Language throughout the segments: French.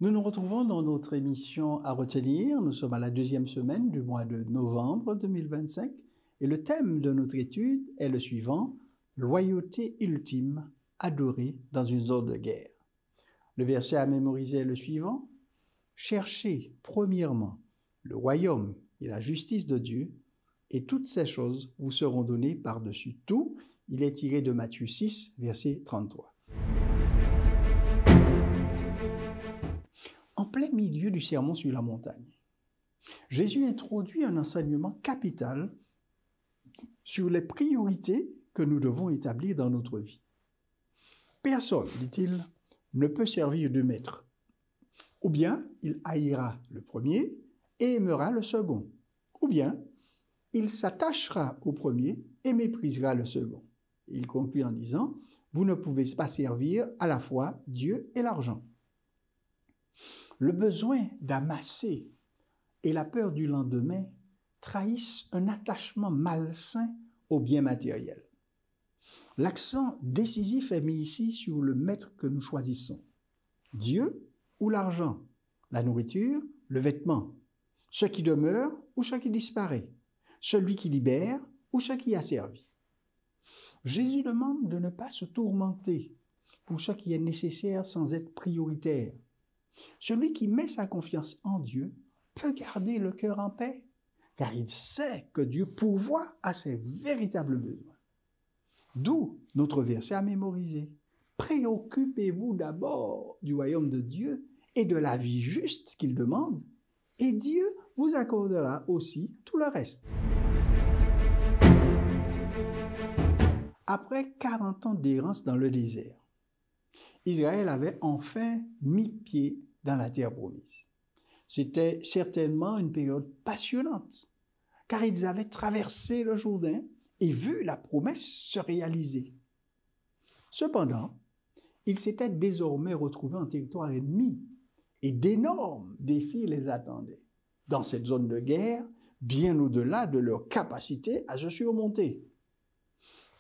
Nous nous retrouvons dans notre émission à retenir. Nous sommes à la deuxième semaine du mois de novembre 2025 et le thème de notre étude est le suivant: loyauté ultime, adorée dans une zone de guerre. Le verset à mémoriser est le suivant: cherchez premièrement le royaume et la justice de Dieu, et toutes ces choses vous seront données par-dessus tout. Il est tiré de Matthieu 6, verset 33. En plein milieu du sermon sur la montagne, Jésus introduit un enseignement capital sur les priorités que nous devons établir dans notre vie. Personne, dit-il, ne peut servir deux maîtres. Ou bien il haïra le premier et aimera le second, ou bien il s'attachera au premier et méprisera le second. Et il conclut en disant: vous ne pouvez pas servir à la fois Dieu et l'argent. Le besoin d'amasser et la peur du lendemain trahissent un attachement malsain aux biens matériels. L'accent décisif est mis ici sur le maître que nous choisissons: Dieu ou l'argent, la nourriture, le vêtement, ce qui demeure ou ce qui disparaît, celui qui libère ou ce qui a servi. Jésus demande de ne pas se tourmenter pour ce qui est nécessaire sans être prioritaire. Celui qui met sa confiance en Dieu peut garder le cœur en paix, car il sait que Dieu pourvoit à ses véritables besoins. D'où notre verset à mémoriser: préoccupez-vous d'abord du royaume de Dieu et de la vie juste qu'il demande, et Dieu vous accordera aussi tout le reste. Après 40 ans d'errance dans le désert, Israël avait enfin mis pied dans la terre promise. C'était certainement une période passionnante, car ils avaient traversé le Jourdain et vu la promesse se réaliser. Cependant, ils s'étaient désormais retrouvés en territoire ennemi et d'énormes défis les attendaient, dans cette zone de guerre, bien au-delà de leur capacité à se surmonter.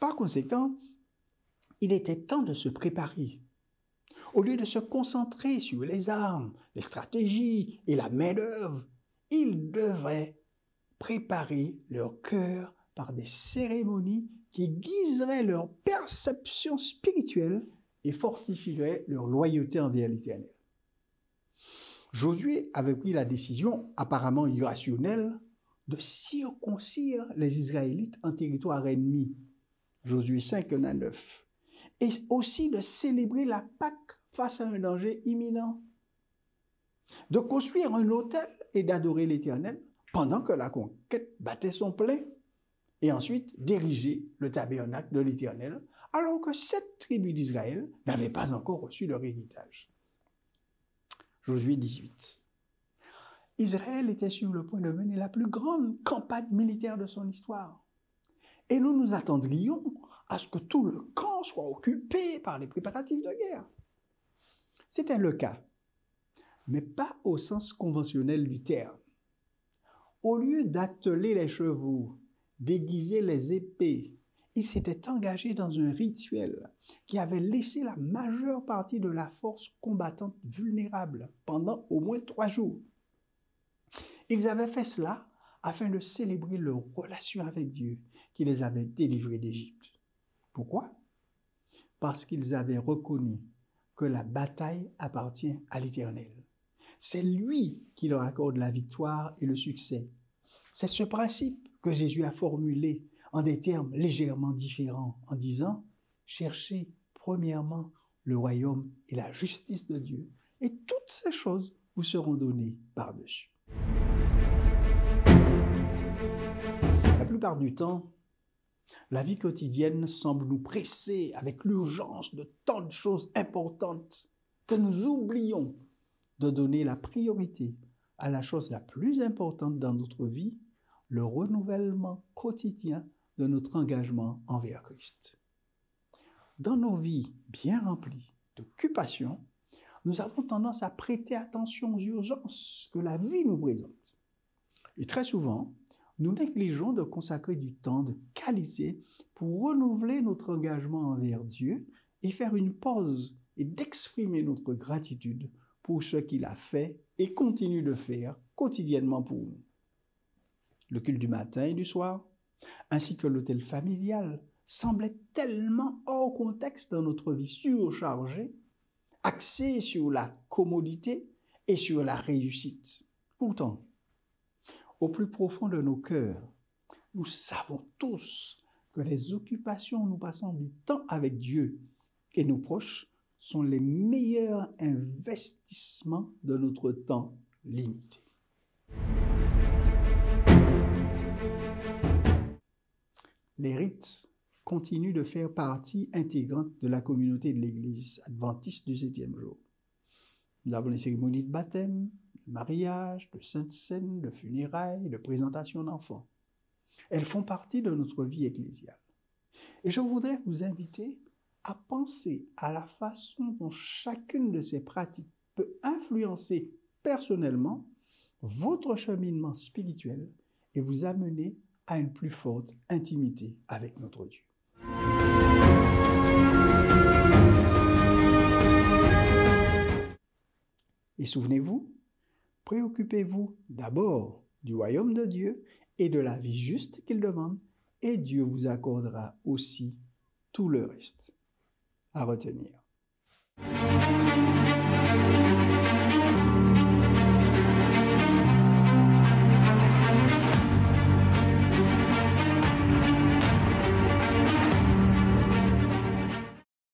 Par conséquent, il était temps de se préparer. Au lieu de se concentrer sur les armes, les stratégies et la main-d'œuvre, ils devraient préparer leur cœur par des cérémonies qui aiguiseraient leur perception spirituelle et fortifieraient leur loyauté envers l'Éternel. Josué avait pris la décision apparemment irrationnelle de circoncire les Israélites en territoire ennemi. Josué 5, 1 à 9. Et aussi de célébrer la Pâque face à un danger imminent, de construire un autel et d'adorer l'Éternel pendant que la conquête battait son plein, et ensuite d'ériger le tabernacle de l'Éternel, alors que 7 tribus d'Israël n'avaient pas encore reçu leur héritage. Josué 18. Israël était sur le point de mener la plus grande campagne militaire de son histoire, et nous nous attendrions à ce que tout le camp soit occupé par les préparatifs de guerre. C'était le cas, mais pas au sens conventionnel du terme. Au lieu d'atteler les chevaux, d'aiguiser les épées, ils s'étaient engagés dans un rituel qui avait laissé la majeure partie de la force combattante vulnérable pendant au moins 3 jours. Ils avaient fait cela afin de célébrer leur relation avec Dieu qui les avait délivrés d'Égypte. Pourquoi? Parce qu'ils avaient reconnu que la bataille appartient à l'Éternel. C'est lui qui leur accorde la victoire et le succès. C'est ce principe que Jésus a formulé en des termes légèrement différents en disant: cherchez premièrement le royaume et la justice de Dieu, et toutes ces choses vous seront données par-dessus. La plupart du temps, la vie quotidienne semble nous presser avec l'urgence de tant de choses importantes que nous oublions de donner la priorité à la chose la plus importante dans notre vie, le renouvellement quotidien de notre engagement envers Christ. Dans nos vies bien remplies d'occupations, nous avons tendance à prêter attention aux urgences que la vie nous présente. Et très souvent, nous négligeons de consacrer du temps de qualité pour renouveler notre engagement envers Dieu et faire une pause et d'exprimer notre gratitude pour ce qu'il a fait et continue de faire quotidiennement pour nous. Le culte du matin et du soir, ainsi que l'autel familial, semblaient tellement hors contexte dans notre vie surchargée, axée sur la commodité et sur la réussite. Pourtant, au plus profond de nos cœurs, nous savons tous que les occupations où nous passons du temps avec Dieu et nos proches sont les meilleurs investissements de notre temps limité. Les rites continuent de faire partie intégrante de la communauté de l'Église adventiste du 7e jour. Nous avons les cérémonies de baptême, de mariage, de sainte scène, de funérailles, de présentation d'enfants. Elles font partie de notre vie ecclésiale. Et je voudrais vous inviter à penser à la façon dont chacune de ces pratiques peut influencer personnellement votre cheminement spirituel et vous amener à une plus forte intimité avec notre Dieu. Et souvenez-vous, préoccupez-vous d'abord du royaume de Dieu et de la vie juste qu'il demande, et Dieu vous accordera aussi tout le reste. À retenir.